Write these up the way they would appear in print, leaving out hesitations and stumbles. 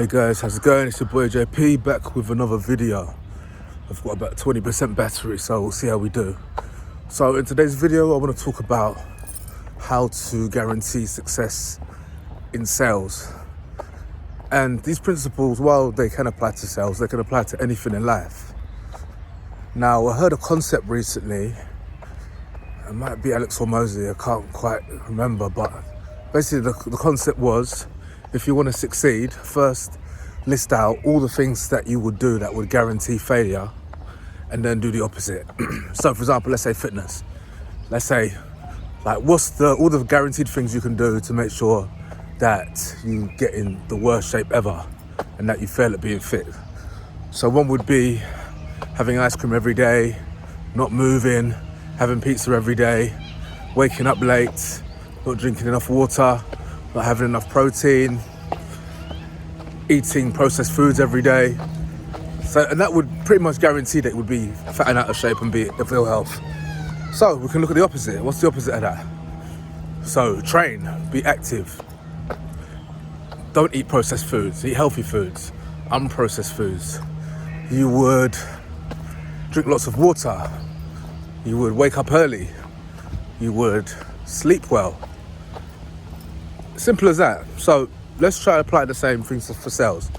Hey guys, how's it going? It's your boy JP back with another video. I've got about 20% battery, so we'll see how we do. So in today's video, I want to talk about how to guarantee success in sales. And these principles, while they can apply to sales, they can apply to anything in life. Now, I heard a concept recently. It might be Alex Hormozy, I can't quite remember, but basically the concept was, if you want to succeed, first list out all the things that you would do that would guarantee failure, and then do the opposite. So for example, let's say fitness. Let's say, like, what's all the guaranteed things you can do to make sure that you get in the worst shape ever and that you fail at being fit. So one would be having ice cream every day, not moving, having pizza every day, waking up late, not drinking enough water, not having enough protein, eating processed foods every day. So, and that would pretty much guarantee that it would be fat and out of shape and be of ill health. So we can look at the opposite. What's the opposite of that? So train, be active. Don't eat processed foods, eat healthy foods, unprocessed foods. You would drink lots of water. You would wake up early. You would sleep well. Simple as that. So let's try to apply the same things for sales.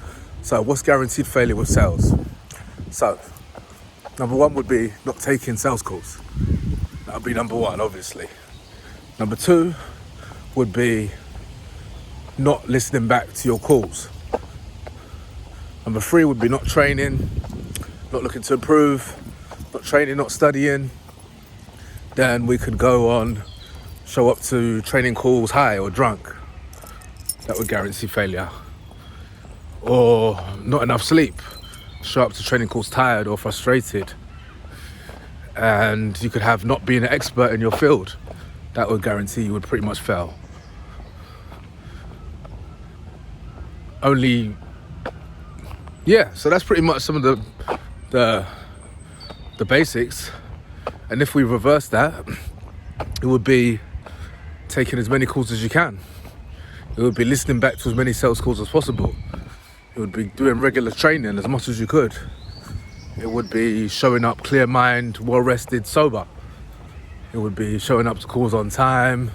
So what's guaranteed failure with sales? So number one would be not taking sales calls. That would be number one, obviously. Number two would be not listening back to your calls. Number three would be not training, not looking to improve, not training, not studying. Then we could go on, show up to training calls high or drunk. That would guarantee failure. Or not enough sleep. Show up to training calls tired or frustrated. And you could have not being an expert in your field. That would guarantee you would pretty much fail. So that's pretty much some of the basics. And if we reverse that, it would be taking as many calls as you can. It would be listening back to as many sales calls as possible. It would be doing regular training as much as you could. It would be showing up clear mind, well rested, sober. It would be showing up to calls on time.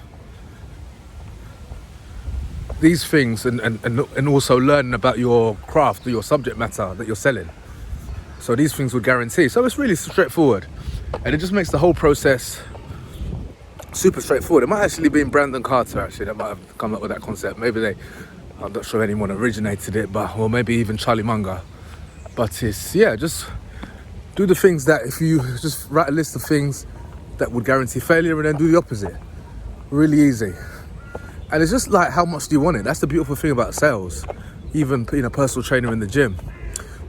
These things, and also learning about your craft or your subject matter that you're selling. So these things would guarantee. So it's really straightforward. And it just makes the whole process super straightforward. It might actually be Brandon Carter, actually, that might have come up with that concept. Maybe I'm not sure anyone originated it, or maybe even Charlie Munger. But it's, just do the things that, if you just write a list of things that would guarantee failure and then do the opposite. Really easy. And it's just like, how much do you want it? That's the beautiful thing about sales. Even being a personal trainer in the gym.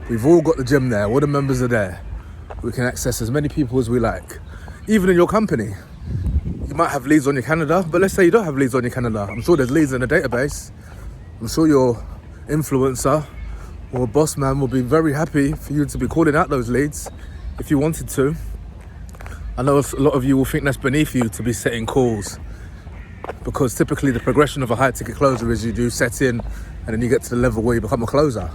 We've all got the gym there, all the members are there. We can access as many people as we like. Even in your company. You might have leads on your calendar, but let's say you don't have leads on your calendar. I'm sure there's leads in the database. I'm sure your influencer or boss man will be very happy for you to be calling out those leads if you wanted to. I know a lot of you will think that's beneath you to be setting calls, because typically the progression of a high ticket closer is you do set in and then you get to the level where you become a closer.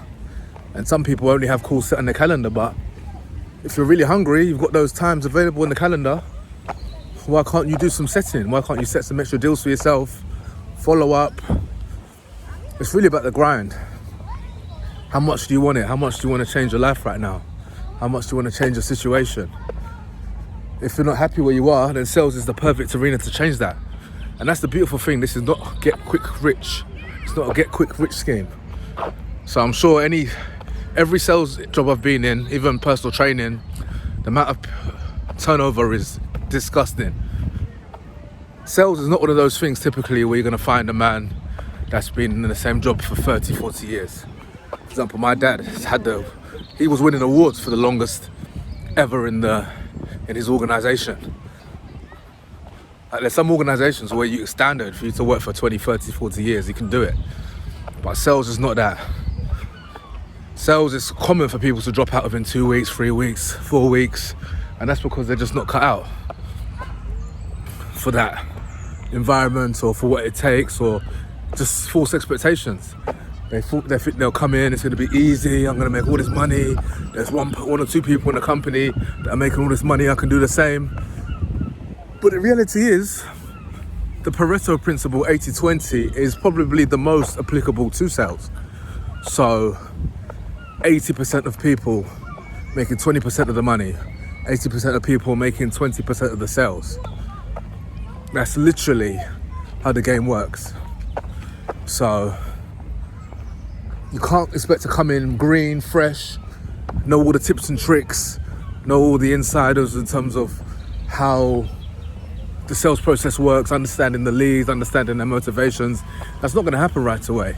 And some people only have calls set on their calendar, but if you're really hungry, you've got those times available in the calendar, why can't you do some setting? Why can't you set some extra deals for yourself? Follow up. It's really about the grind. How much do you want it? How much do you want to change your life right now? How much do you want to change your situation? If you're not happy where you are, then sales is the perfect arena to change that. And that's the beautiful thing. This is not get quick rich. It's not a get quick rich scheme. So I'm sure every sales job I've been in, even personal training, the amount of turnover is disgusting. Sales is not one of those things typically where you're going to find a man that's been in the same job for 30, 40 years. For example, my dad he was winning awards for the longest ever in his organization. Like, there's some organizations where it's standard for you to work for 20, 30, 40 years, you can do it. But sales is not that. Sales is common for people to drop out within 2 weeks, 3 weeks, 4 weeks, and that's because they're just not cut out for that environment or for what it takes, or just false expectations. They think they'll come in, it's going to be easy, I'm going to make all this money. There's one or two people in the company that are making all this money, I can do the same. But the reality is, the Pareto principle, 80-20, is probably the most applicable to sales. So 80% of people making 20% of the money, 80% of people making 20% of the sales. That's literally how the game works. So you can't expect to come in green, fresh, know all the tips and tricks, know all the insiders in terms of how the sales process works, understanding the leads, understanding their motivations. That's not going to happen right away.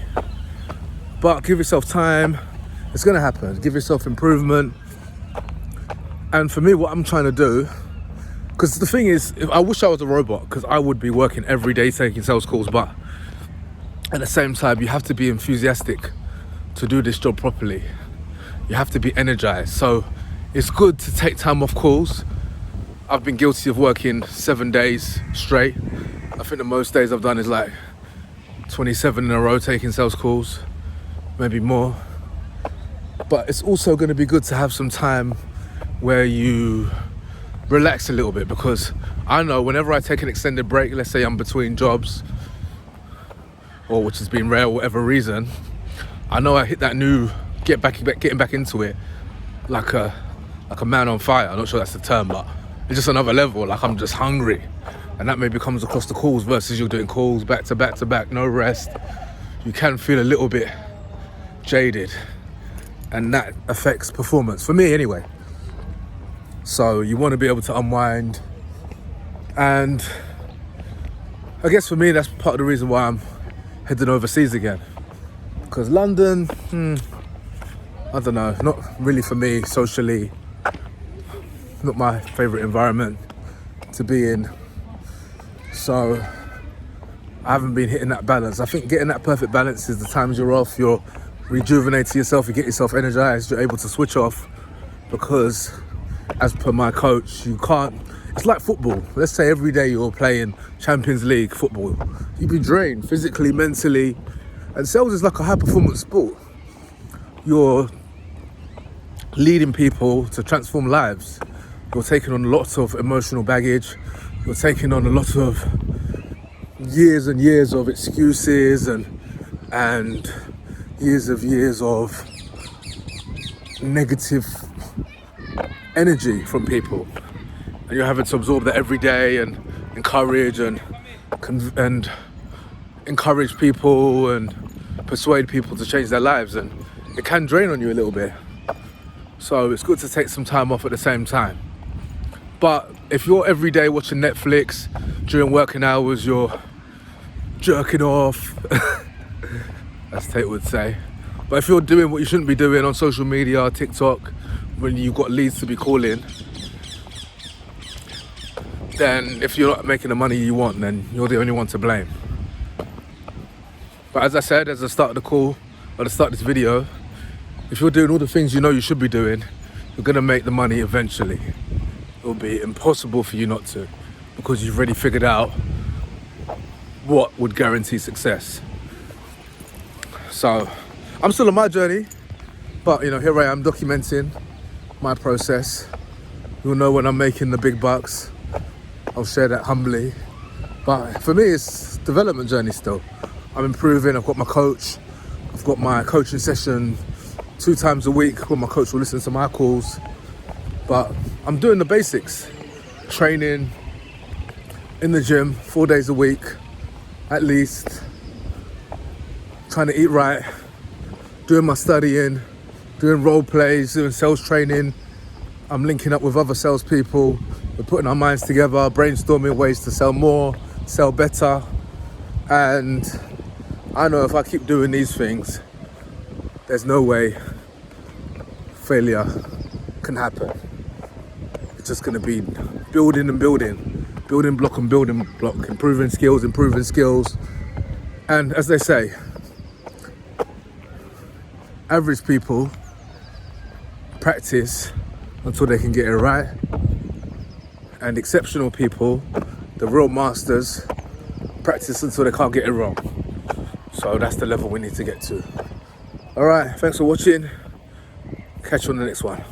But give yourself time. It's going to happen. Give yourself improvement. And for me, what I'm trying to do, because the thing is, I wish I was a robot, because I would be working every day taking sales calls, but at the same time, you have to be enthusiastic to do this job properly. You have to be energized. So it's good to take time off calls. I've been guilty of working 7 days straight. I think the most days I've done is like 27 in a row taking sales calls, maybe more. But it's also going to be good to have some time where you relax a little bit, because I know whenever I take an extended break, let's say I'm between jobs, or which has been rare, whatever reason, I know I hit that new getting back into it like a man on fire. I'm not sure that's the term, but it's just another level. Like, I'm just hungry, and that maybe comes across the calls versus you're doing calls back to back to back, no rest. You can feel a little bit jaded, and that affects performance for me anyway. So you want to be able to unwind, and I guess for me that's part of the reason why I'm heading overseas again, because London, I don't know, not really for me socially, not my favourite environment to be in. So I haven't been hitting that balance. I think getting that perfect balance is the times you're off, you're rejuvenating yourself, you get yourself energized, you're able to switch off, because as per my coach, you can't, it's like football. Let's say every day you're playing Champions League football, you'd be drained physically, mentally, and sales is like a high performance sport. You're leading people to transform lives. You're taking on lots of emotional baggage. You're taking on a lot of years and years of excuses and years of negative energy from people. And you're having to absorb that every day and encourage and encourage people and persuade people to change their lives, and it can drain on you a little bit. So it's good to take some time off at the same time. But if you're every day watching Netflix, during working hours you're jerking off, as Tate would say. But if you're doing what you shouldn't be doing on social media, TikTok, when you've got leads to be calling, then if you're not making the money you want, then you're the only one to blame. But as I said, as I start the call, or to start this video, if you're doing all the things you know you should be doing, you're gonna make the money eventually. It'll be impossible for you not to, because you've already figured out what would guarantee success. So I'm still on my journey, but here I am documenting my process. You'll know when I'm making the big bucks. I'll share that humbly. But for me, it's development journey still. I'm improving. I've got my coach. I've got my coaching session 2 times a week where my coach will listen to my calls. But I'm doing the basics. Training in the gym 4 days a week, at least. Trying to eat right. Doing my studying. Doing role plays, doing sales training. I'm linking up with other salespeople. We're putting our minds together, brainstorming ways to sell more, sell better. And I know if I keep doing these things, there's no way failure can happen. It's just gonna be building and building, building block and building block, improving skills. And as they say, average people practice until they can get it right, and exceptional people, the real masters, practice until they can't get it wrong. So that's the level we need to get to. All right, thanks for watching. Catch you on the next one.